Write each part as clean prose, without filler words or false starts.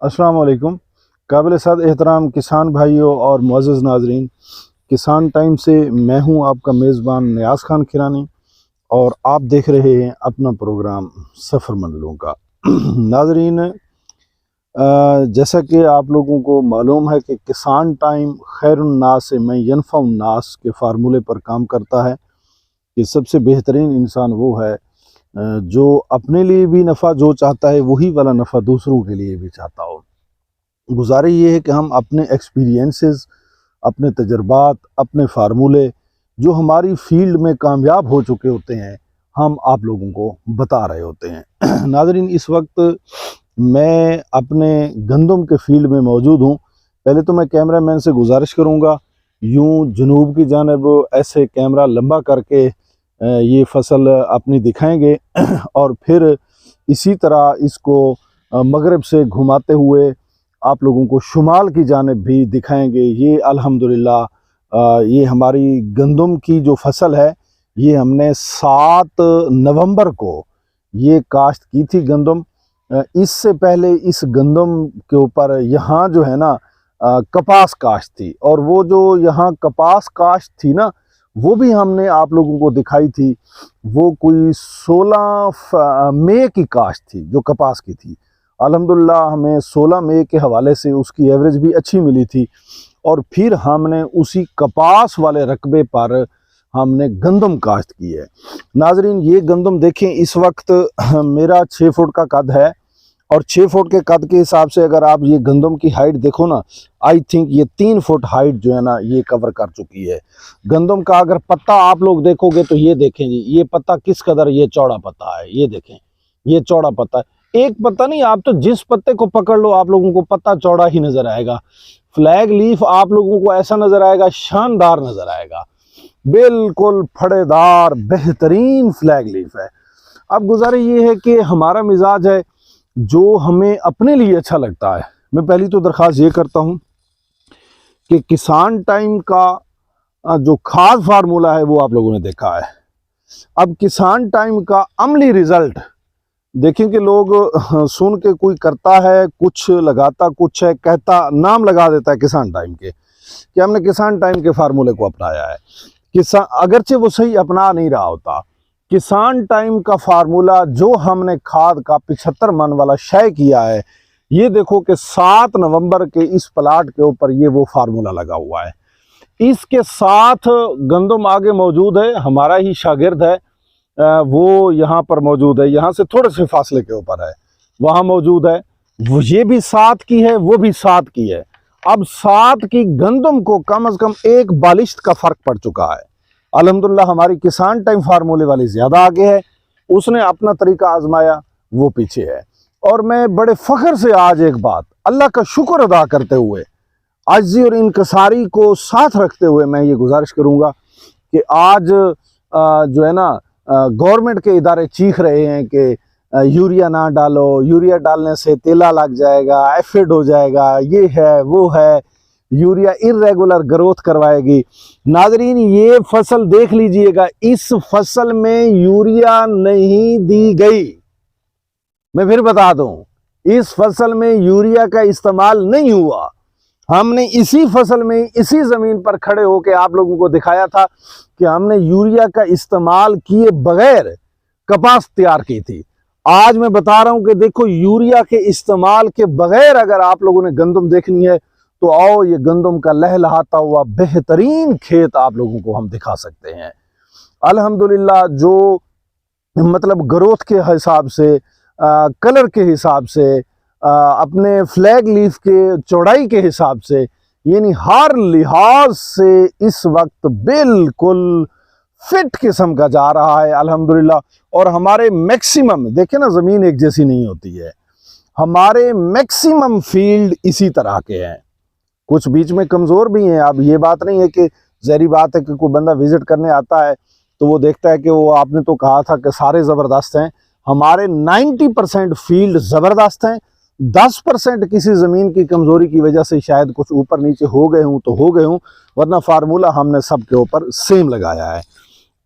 अस्सलाम वालेकुम। काबिल सद एहतराम किसान भाइयों और मुअज़्ज़ज़ नाज़रीन, किसान टाइम से मैं हूं आपका मेज़बान नियाज़ खान खिरानी और आप देख रहे हैं अपना प्रोग्राम सफ़र मंजिलों का। नाज़रीन, जैसा कि आप लोगों को मालूम है कि किसान टाइम खैरुन्नास से मैं यनफ़उन्नास के फार्मूले पर काम करता है कि सबसे बेहतरीन इंसान वो है जो अपने लिए भी नफ़ा जो चाहता है वही वाला नफ़ा दूसरों के लिए भी चाहता हो। गुज़ारिश ये है कि हम अपने एक्सपीरियंसेस, अपने तजर्बात, अपने फार्मूले जो हमारी फील्ड में कामयाब हो चुके होते हैं, हम आप लोगों को बता रहे होते हैं। नाज़रीन, इस वक्त मैं अपने गंदम के फील्ड में मौजूद हूँ। पहले तो मैं कैमरामैन से गुजारिश करूँगा, यूँ जनूब की जानिब ऐसे कैमरा लंबा करके ये फसल अपनी दिखाएंगे और फिर इसी तरह इसको मगरिब से घुमाते हुए आप लोगों को शुमाल की जानिब भी दिखाएंगे। ये अल्हम्दुलिल्लाह ये हमारी गंदम की जो फसल है, ये हमने 7 नवंबर को ये काश्त की थी गंदम। इससे पहले इस गंदम के ऊपर यहाँ जो है ना कपास काश्त थी, और वो जो यहाँ कपास काश्त थी ना, वो भी हमने आप लोगों को दिखाई थी। वो कोई 16 मई की काश्त थी जो कपास की थी। अल्हम्दुलिल्लाह हमें 16 मई के हवाले से उसकी एवरेज भी अच्छी मिली थी, और फिर हमने उसी कपास वाले रकबे पर हमने गंदम काश्त की है। नाजरीन, ये गंदम देखें, इस वक्त मेरा 6 फुट का कद है, और 6 फुट के कद के हिसाब से अगर आप ये गंदम की हाइट देखो ना, आई थिंक ये 3 फुट हाइट जो है ना ये कवर कर चुकी है। गंदम का अगर पत्ता आप लोग देखोगे तो ये देखें जी, ये पत्ता किस कदर ये चौड़ा पत्ता है, ये देखें ये चौड़ा पत्ता है। एक पत्ता नहीं, आप तो जिस पत्ते को पकड़ लो आप लोगों को पत्ता चौड़ा ही नजर आएगा। फ्लैग लीफ आप लोगों को ऐसा नजर आएगा, शानदार नजर आएगा, बिल्कुल फड़ेदार बेहतरीन फ्लैग लीफ है। अब गुजारिश ये है कि हमारा मिजाज है जो हमें अपने लिए अच्छा लगता है। मैं पहली तो दरख्वास्त ये करता हूँ कि किसान टाइम का जो खास फार्मूला है वो आप लोगों ने देखा है। अब किसान टाइम का अमली रिजल्ट देखें कि लोग सुन के कोई करता है कुछ, लगाता कुछ है, कहता नाम लगा देता है किसान टाइम के कि हमने किसान टाइम के फार्मूले को अपनाया है। किसान अगरचे वो सही अपना नहीं रहा होता। किसान टाइम का फार्मूला जो हमने खाद का 75 मन वाला शय किया है, ये देखो कि 7 नवंबर के इस प्लाट के ऊपर ये वो फार्मूला लगा हुआ है। इसके साथ गंदम आगे मौजूद है, हमारा ही शागिर्द है, वो यहाँ पर मौजूद है, यहाँ से थोड़े से फासले के ऊपर है, वहाँ मौजूद है। वो ये भी 7 की है, वो भी 7 की है। अब 7 की गंदम को कम से कम 1 बालिश्त का फर्क पड़ चुका है। अल्हम्दुलिल्लाह हमारी किसान टाइम फार्मूले वाली ज्यादा आगे है, उसने अपना तरीका आजमाया, वो पीछे है। और मैं बड़े फख्र से आज एक बात अल्लाह का शुक्र अदा करते हुए, आजी और इनकसारी को साथ रखते हुए मैं ये गुजारिश करूंगा कि आज जो है ना गवर्नमेंट के इदारे चीख रहे हैं कि यूरिया ना डालो, यूरिया डालने से तेला लग जाएगा, एफिड हो जाएगा, ये है वो है, यूरिया इर्रेगुलर ग्रोथ करवाएगी। नाजरीन, ये फसल देख लीजिएगा, इस फसल में यूरिया नहीं दी गई। मैं फिर बता दूं, इस फसल में यूरिया का इस्तेमाल नहीं हुआ। हमने इसी फसल में इसी जमीन पर खड़े होकर आप लोगों को दिखाया था कि हमने यूरिया का इस्तेमाल किए बगैर कपास तैयार की थी। आज मैं बता रहा हूं कि देखो, यूरिया के इस्तेमाल के बगैर अगर आप लोगों ने गंदम देखनी है तो आओ, ये गंदम का लहलहाता हुआ बेहतरीन खेत आप लोगों को हम दिखा सकते हैं। अल्हम्दुलिल्लाह, जो मतलब ग्रोथ के हिसाब से, कलर के हिसाब से, अपने फ्लैग लीफ के चौड़ाई के हिसाब से, यानी हर लिहाज से इस वक्त बिल्कुल फिट किस्म का जा रहा है अल्हम्दुलिल्लाह। और हमारे मैक्सिमम देखें ना, ज़मीन एक जैसी नहीं होती है, हमारे मैक्सिमम फील्ड इसी तरह के हैं। कुछ बीच में कमज़ोर भी हैं। अब ये बात नहीं है कि जहरी बात है कि कोई बंदा विज़िट करने आता है तो वो देखता है कि वो, आपने तो कहा था कि सारे ज़बरदस्त हैं। हमारे 90% फील्ड ज़बरदस्त हैं। 10% किसी ज़मीन की कमज़ोरी की वजह से शायद कुछ ऊपर नीचे हो गए हूँ तो हो गए हूँ, वरना फार्मूला हमने सब के ऊपर सेम लगाया है।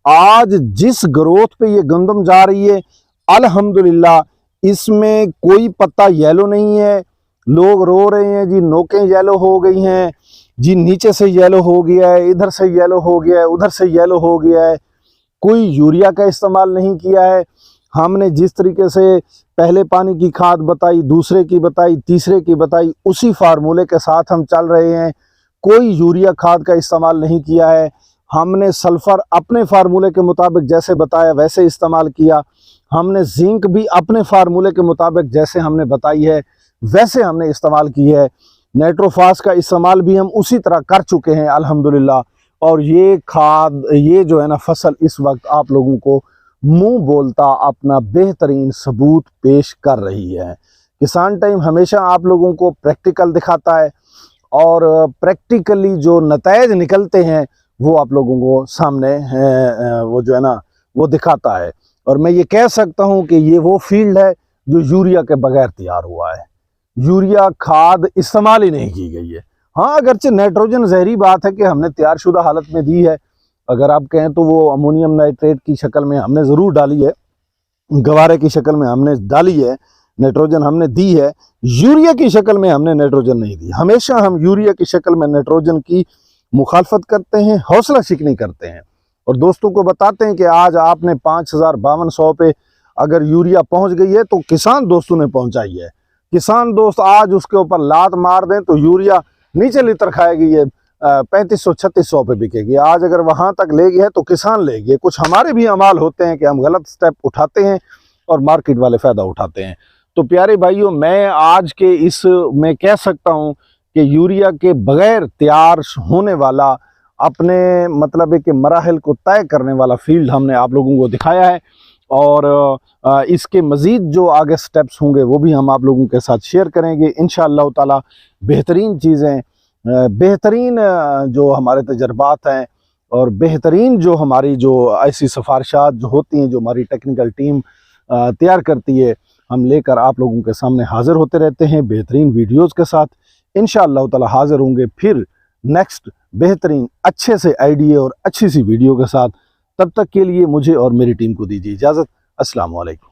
आज जिस ग्रोथ पे ये गंदम जा रही है, अल्हम्दुलिल्लाह इसमें कोई पत्ता येलो नहीं है, लोग रो रहे हैं जी, नोकें येलो हो गई हैं जी, नीचे से येलो हो गया है, इधर से येलो हो गया है, उधर से येलो हो गया है। कोई यूरिया का इस्तेमाल नहीं किया है। हमने जिस तरीके से पहले पानी की खाद बताई, दूसरे की बताई, तीसरे की बताई, उसी फार्मूले के साथ हम चल रहे हैं। कोई यूरिया खाद का इस्तेमाल नहीं किया है। हमने सल्फर अपने फार्मूले के मुताबिक जैसे बताया वैसे इस्तेमाल किया। हमने जिंक भी अपने फार्मूले के मुताबिक जैसे हमने बताई है वैसे हमने इस्तेमाल की है। नाइट्रोफास का इस्तेमाल भी हम उसी तरह कर चुके हैं अल्हम्दुलिल्लाह। और ये खाद, ये जो है ना फसल इस वक्त आप लोगों को मुंह बोलता अपना बेहतरीन सबूत पेश कर रही है। किसान टाइम हमेशा आप लोगों को प्रैक्टिकल दिखाता है और प्रैक्टिकली जो नतीजे निकलते हैं वो आप लोगों को सामने वो जो है ना वो दिखाता है। और मैं ये कह सकता हूँ कि ये वो फील्ड है जो यूरिया के बगैर तैयार हुआ है। यूरिया खाद इस्तेमाल ही नहीं की गई है। हाँ, अगरचे नाइट्रोजन जहरी बात है कि हमने तैयारशुदा हालत में दी है। अगर आप कहें तो वो अमोनियम नाइट्रेट की शक्ल में हमने ज़रूर डाली है, गवारे की शक्ल में हमने डाली है, नाइट्रोजन हमने दी है। यूरिया की शक्ल में हमने नाइट्रोजन नहीं दी। हमेशा हम यूरिया की शक्ल में नाइट्रोजन की मुखालफत करते हैं, हौसला शिकनी करते हैं और दोस्तों को बताते हैं कि आज आपने 5,5200 पे अगर यूरिया पहुंच गई है तो किसान दोस्तों ने पहुंचाई है। किसान दोस्त आज उसके ऊपर लात मार दें तो यूरिया नीचे लितर खाएगी, ये 3500-3600 पे बिकेगी। आज अगर वहां तक ले गए तो किसान ले गए। कुछ हमारे भी अमाल होते हैं कि हम गलत स्टेप उठाते हैं और मार्केट वाले फायदा उठाते हैं। तो प्यारे भाइयों, मैं आज के इस में कह सकता हूं कि यूरिया के बगैर तैयार होने वाला अपने मतलब है कि मराहल को तय करने वाला फील्ड हमने आप लोगों को दिखाया है। और इसके मज़ीद जो आगे स्टेप्स होंगे वो भी हम आप लोगों के साथ शेयर करेंगे इंशाअल्लाह ताला। बेहतरीन चीज़ें, बेहतरीन जो हमारे तजर्बात हैं और बेहतरीन जो हमारी जो ऐसी सिफारिशात जो होती हैं, जो हमारी टेक्निकल टीम तैयार करती है, हम लेकर आप लोगों के सामने हाज़िर होते रहते हैं बेहतरीन वीडियोज़ के साथ। इंशाअल्लाह ताला हाज़िर होंगे फिर नेक्स्ट बेहतरीन अच्छे से आइडिया और अच्छी सी वीडियो के साथ। तब तक के लिए मुझे और मेरी टीम को दीजिए इजाज़त। अस्सलाम वालेकुम।